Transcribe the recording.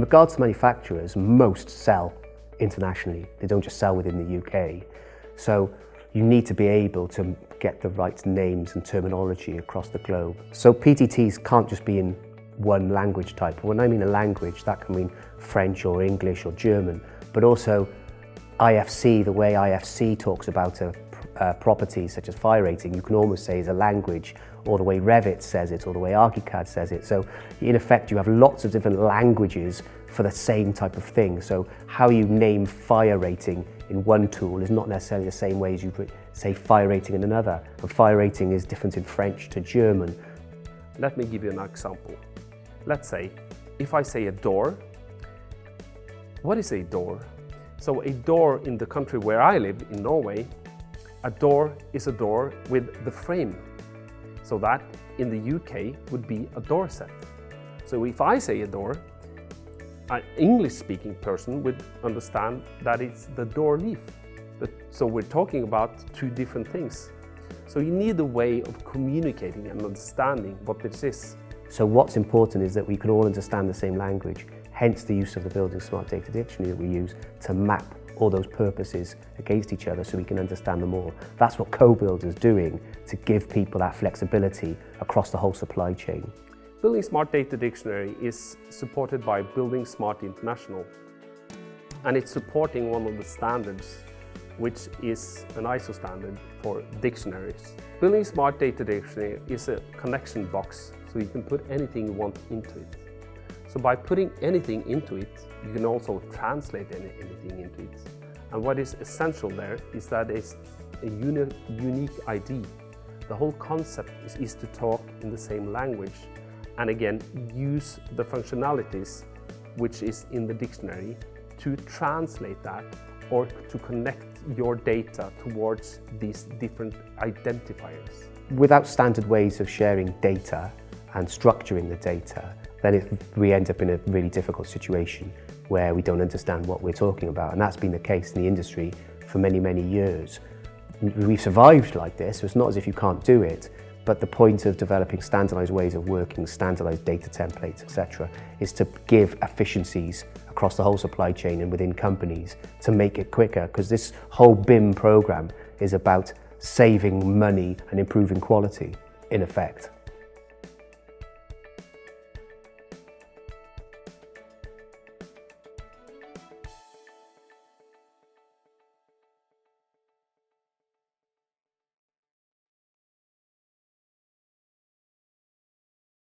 regards to manufacturers, most sell internationally. They don't just sell within the UK. So you need to be able to get the right names and terminology across the globe. So PTTs can't just be in one language type. When I mean a language, that can mean French or English or German, but also IFC, the way IFC talks about a property such as fire rating, you can almost say is a language, or the way Revit says it, or the way ArchiCAD says it. So in effect, you have lots of different languages for the same type of thing. So how you name fire rating in one tool is not necessarily the same way as you say fire rating in another. And fire rating is different in French to German. Let me give you an example. Let's say, if I say a door, what is a door? So a door in the country where I live, in Norway, a door is a door with the frame. So that in the UK would be a door set. So if I say a door, an English-speaking person would understand that it's the door leaf. So we're talking about two different things. So you need a way of communicating and understanding what this is. So what's important is that we can all understand the same language, hence the use of the buildingSMART data dictionary that we use to map all those purposes against each other so we can understand them all. That's what coBuilder is doing to give people that flexibility across the whole supply chain. buildingSMART Data Dictionary is supported by buildingSMART International, and it's supporting one of the standards, which is an ISO standard for dictionaries. buildingSMART Data Dictionary is a connection box, so you can put anything you want into it. So by putting anything into it, you can also translate anything into it. And what is essential there is that it's a unique ID. The whole concept is to talk in the same language, and again, use the functionalities which is in the dictionary to translate that or to connect your data towards these different identifiers. Without standard ways of sharing data and structuring the data, then we end up in a really difficult situation where we don't understand what we're talking about. And that's been the case in the industry for many, many years. We've survived like this, so it's not as if you can't do it, but the point of developing standardized ways of working, standardized data templates, etc., is to give efficiencies across the whole supply chain and within companies to make it quicker, because this whole BIM program is about saving money and improving quality, in effect.